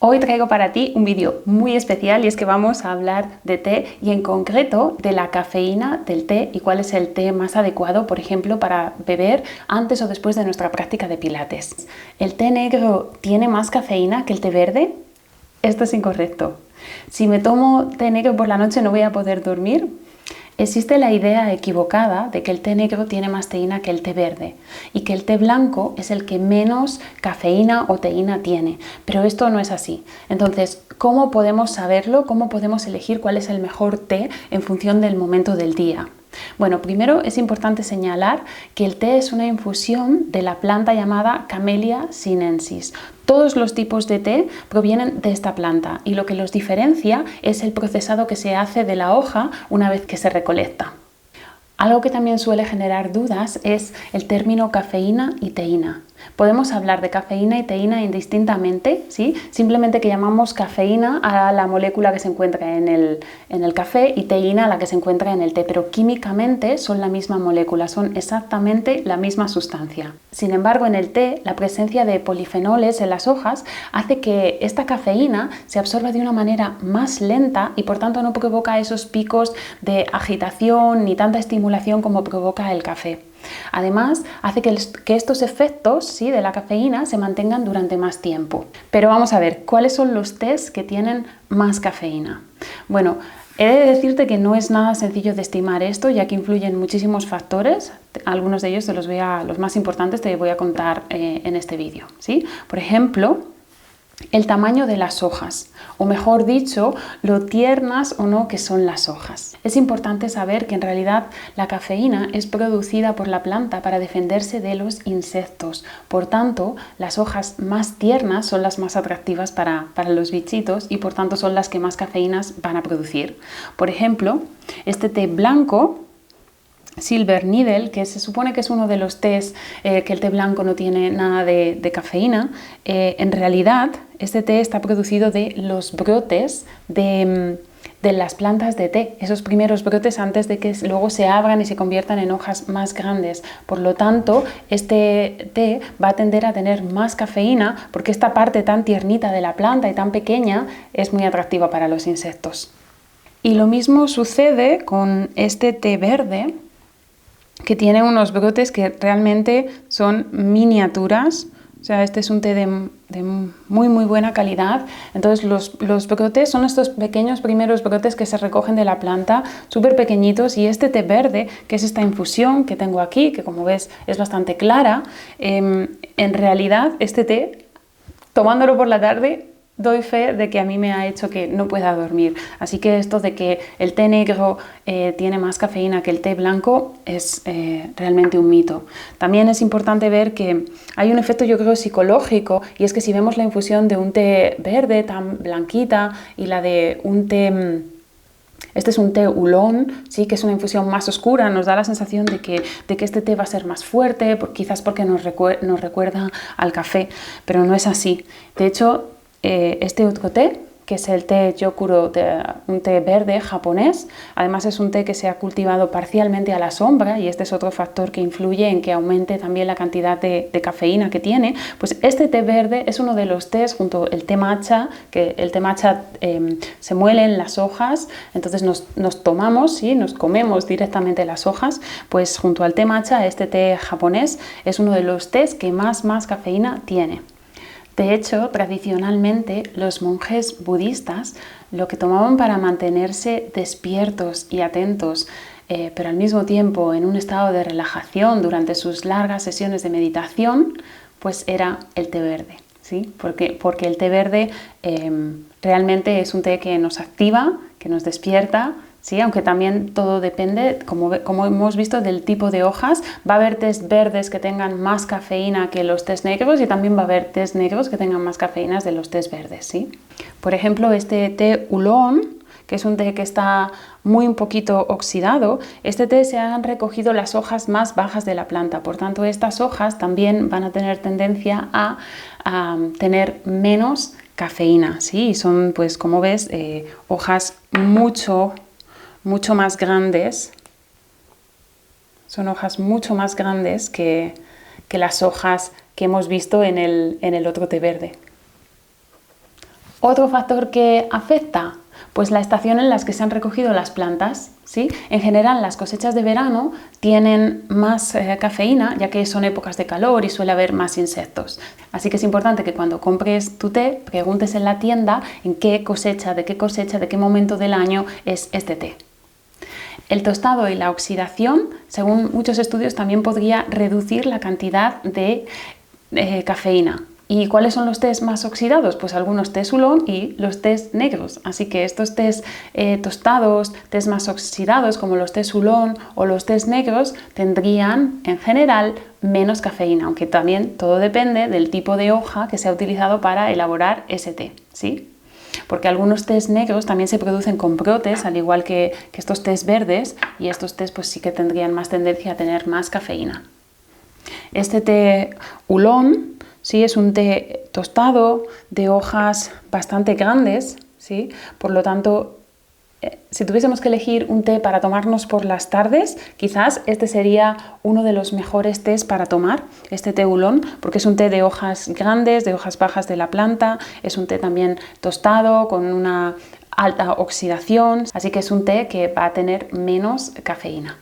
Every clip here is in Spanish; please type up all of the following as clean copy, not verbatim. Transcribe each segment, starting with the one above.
Hoy traigo para ti un vídeo muy especial y es que vamos a hablar de té y en concreto de la cafeína del té y cuál es el té más adecuado, por ejemplo, para beber antes o después de nuestra práctica de pilates. ¿El té negro tiene más cafeína que el té verde? Esto es incorrecto. Si me tomo té negro por la noche no voy a poder dormir. Existe la idea equivocada de que el té negro tiene más teína que el té verde y que el té blanco es el que menos cafeína o teína tiene, pero esto no es así. Entonces, ¿cómo podemos saberlo? ¿Cómo podemos elegir cuál es el mejor té en función del momento del día? Bueno, primero es importante señalar que el té es una infusión de la planta llamada Camellia sinensis. Todos los tipos de té provienen de esta planta y lo que los diferencia es el procesado que se hace de la hoja una vez que se recolecta. Algo que también suele generar dudas es el término cafeína y teína. Podemos hablar de cafeína y teína indistintamente, ¿sí? Simplemente que llamamos cafeína a la molécula que se encuentra en el café y teína a la que se encuentra en el té, pero químicamente son la misma molécula, son exactamente la misma sustancia. Sin embargo, en el té, la presencia de polifenoles en las hojas hace que esta cafeína se absorba de una manera más lenta y por tanto no provoca esos picos de agitación ni tanta estimulación como provoca el café. Además, hace que estos efectos, ¿sí?, de la cafeína se mantengan durante más tiempo. Pero vamos a ver, ¿cuáles son los tés que tienen más cafeína? Bueno, he de decirte que no es nada sencillo de estimar esto, ya que influyen muchísimos factores. Algunos de ellos los más importantes te voy a contar en este vídeo, ¿sí? Por ejemplo, el tamaño de las hojas, o mejor dicho, lo tiernas o no que son las hojas. Es importante saber que en realidad la cafeína es producida por la planta para defenderse de los insectos. Por tanto, las hojas más tiernas son las más atractivas para los bichitos y por tanto son las que más cafeínas van a producir. Por ejemplo, este té blanco, Silver Needle, que se supone que es uno de los tés que el té blanco no tiene nada de cafeína, en realidad este té está producido de los brotes de las plantas de té, esos primeros brotes antes de que luego se abran y se conviertan en hojas más grandes. Por lo tanto, este té va a tender a tener más cafeína porque esta parte tan tiernita de la planta y tan pequeña es muy atractiva para los insectos. Y lo mismo sucede con este té verde, que tiene unos brotes que realmente son miniaturas. O sea, este es un té de muy buena calidad. Entonces los brotes son estos pequeños primeros brotes que se recogen de la planta, súper pequeñitos, y este té verde, que es esta infusión que tengo aquí, que como ves es bastante clara, en realidad este té, tomándolo por la tarde, doy fe de que a mí me ha hecho que no pueda dormir. Así que esto de que el té negro tiene más cafeína que el té blanco es realmente un mito. También es importante ver que hay un efecto, yo creo, psicológico, y es que si vemos la infusión de un té verde tan blanquita y la de un té... Este es un té oolong, ¿sí?, que es una infusión más oscura, nos da la sensación de que este té va a ser más fuerte, quizás porque nos recuerda al café, pero no es así. De hecho, este otro té, que es el té Gyokuro, un té verde japonés, además es un té que se ha cultivado parcialmente a la sombra, y este es otro factor que influye en que aumente también la cantidad de cafeína que tiene. Pues este té verde es uno de los tés, junto al té matcha, que el té matcha se muelen las hojas, entonces nos tomamos, ¿sí?, nos comemos directamente las hojas, pues junto al té matcha, este té japonés es uno de los tés que más cafeína tiene. De hecho, tradicionalmente los monjes budistas lo que tomaban para mantenerse despiertos y atentos, pero al mismo tiempo en un estado de relajación durante sus largas sesiones de meditación, pues era el té verde, ¿sí? Porque el té verde realmente es un té que nos activa, que nos despierta, ¿sí? Aunque también todo depende, como hemos visto, del tipo de hojas. Va a haber tés verdes que tengan más cafeína que los tés negros, y también va a haber tés negros que tengan más cafeína de los tés verdes, ¿sí? Por ejemplo, este té oolong, que es un té que está un poquito oxidado, este té se han recogido las hojas más bajas de la planta, por tanto estas hojas también van a tener tendencia a tener menos cafeína, ¿sí? Y son, pues como ves, hojas mucho más grandes, son hojas mucho más grandes que las hojas que hemos visto en el otro té verde. Otro factor que afecta, pues la estación en la que se han recogido las plantas, ¿sí? En general, las cosechas de verano tienen más cafeína, ya que son épocas de calor y suele haber más insectos. Así que es importante que cuando compres tu té, preguntes en la tienda en qué cosecha, de qué momento del año es este té. El tostado y la oxidación, según muchos estudios, también podría reducir la cantidad de cafeína. ¿Y cuáles son los tés más oxidados? Pues algunos tés oolong y los tés negros. Así que estos tés tostados, tés más oxidados como los tés oolong o los tés negros tendrían en general menos cafeína, aunque también todo depende del tipo de hoja que se ha utilizado para elaborar ese té, ¿sí? Porque algunos tés negros también se producen con brotes, al igual que estos tés verdes, y estos tés pues sí que tendrían más tendencia a tener más cafeína. Este té oolong, ¿sí? Es un té tostado de hojas bastante grandes, ¿sí? Por lo tanto, si tuviésemos que elegir un té para tomarnos por las tardes, quizás este sería uno de los mejores tés para tomar, este té oolong, porque es un té de hojas grandes, de hojas bajas de la planta, es un té también tostado con una alta oxidación, así que es un té que va a tener menos cafeína.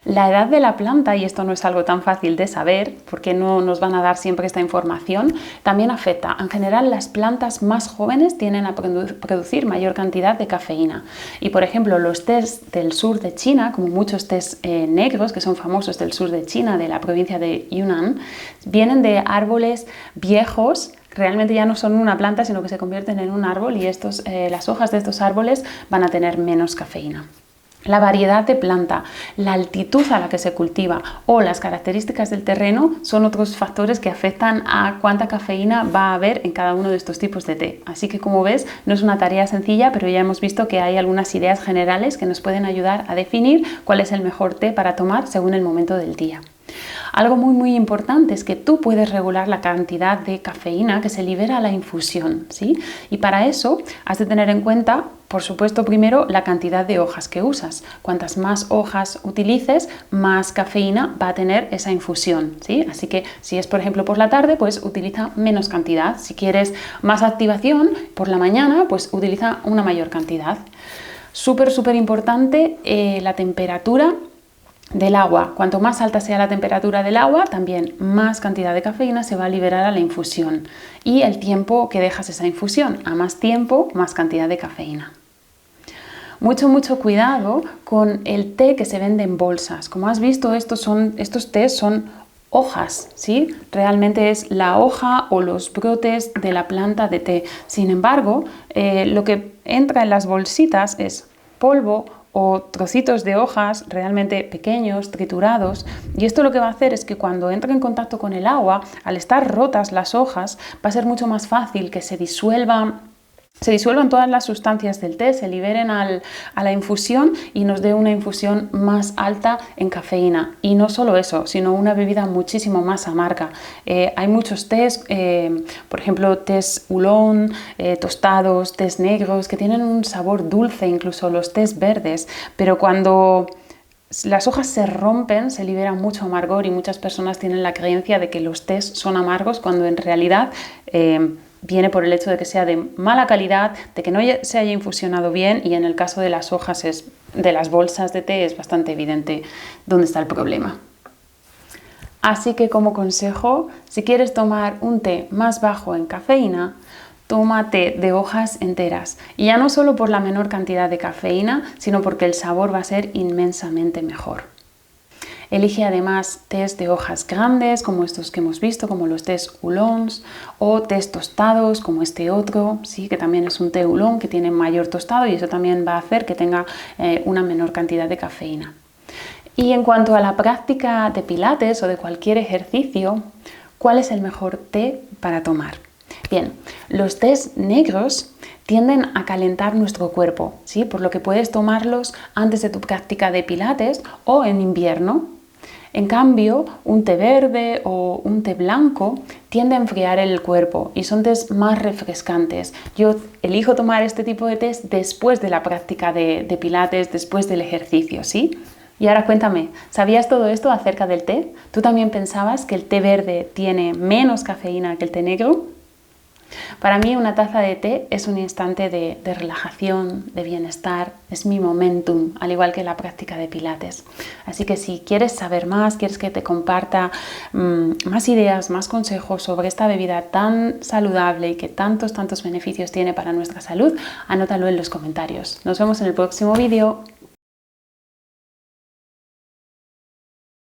La edad de la planta, y esto no es algo tan fácil de saber porque no nos van a dar siempre esta información, también afecta. En general, las plantas más jóvenes tienden a producir mayor cantidad de cafeína. Y por ejemplo, los tés del sur de China, como muchos tés negros que son famosos del sur de China, de la provincia de Yunnan, vienen de árboles viejos. Realmente ya no son una planta, sino que se convierten en un árbol y las hojas de estos árboles van a tener menos cafeína. La variedad de planta, la altitud a la que se cultiva o las características del terreno son otros factores que afectan a cuánta cafeína va a haber en cada uno de estos tipos de té. Así que, como ves, no es una tarea sencilla, pero ya hemos visto que hay algunas ideas generales que nos pueden ayudar a definir cuál es el mejor té para tomar según el momento del día. Algo muy importante es que tú puedes regular la cantidad de cafeína que se libera a la infusión, ¿sí? Y para eso has de tener en cuenta, por supuesto, primero la cantidad de hojas que usas. Cuantas más hojas utilices, más cafeína va a tener esa infusión, ¿sí? Así que si es, por ejemplo, por la tarde, pues utiliza menos cantidad. Si quieres más activación por la mañana, pues utiliza una mayor cantidad. Súper importante la temperatura del agua. Cuanto más alta sea la temperatura del agua, también más cantidad de cafeína se va a liberar a la infusión. Y el tiempo que dejas esa infusión, a más tiempo, más cantidad de cafeína. Mucho cuidado con el té que se vende en bolsas. Como has visto, estos tés son hojas, ¿sí? Realmente es la hoja o los brotes de la planta de té. Sin embargo, lo que entra en las bolsitas es polvo o trocitos de hojas realmente pequeños, triturados, y esto lo que va a hacer es que cuando entre en contacto con el agua, al estar rotas las hojas, va a ser mucho más fácil que se disuelvan todas las sustancias del té, se liberen a la infusión y nos dé una infusión más alta en cafeína. Y no solo eso, sino una bebida muchísimo más amarga. Hay muchos tés, por ejemplo, tés oolong, tostados, tés negros, que tienen un sabor dulce, incluso los tés verdes, pero cuando las hojas se rompen, se libera mucho amargor y muchas personas tienen la creencia de que los tés son amargos cuando en realidad viene por el hecho de que sea de mala calidad, de que no se haya infusionado bien, y en el caso de las hojas, de las bolsas de té, es bastante evidente dónde está el problema. Así que, como consejo, si quieres tomar un té más bajo en cafeína, toma té de hojas enteras. Y ya no solo por la menor cantidad de cafeína, sino porque el sabor va a ser inmensamente mejor. Elige además tés de hojas grandes, como estos que hemos visto, como los tés oolongs, o tés tostados, como este otro, ¿sí? Que también es un té oolong que tiene mayor tostado y eso también va a hacer que tenga una menor cantidad de cafeína. Y en cuanto a la práctica de pilates o de cualquier ejercicio, ¿cuál es el mejor té para tomar? Bien, los tés negros tienden a calentar nuestro cuerpo, ¿sí? Por lo que puedes tomarlos antes de tu práctica de pilates o en invierno. En cambio, un té verde o un té blanco tiende a enfriar el cuerpo y son tés más refrescantes. Yo elijo tomar este tipo de tés después de la práctica de pilates, después del ejercicio, ¿sí? Y ahora cuéntame, ¿sabías todo esto acerca del té? ¿Tú también pensabas que el té verde tiene menos cafeína que el té negro? Para mí una taza de té es un instante de relajación, de bienestar, es mi momentum, al igual que la práctica de pilates. Así que si quieres saber más, quieres que te comparta más ideas, más consejos sobre esta bebida tan saludable y que tantos beneficios tiene para nuestra salud, anótalo en los comentarios. Nos vemos en el próximo vídeo.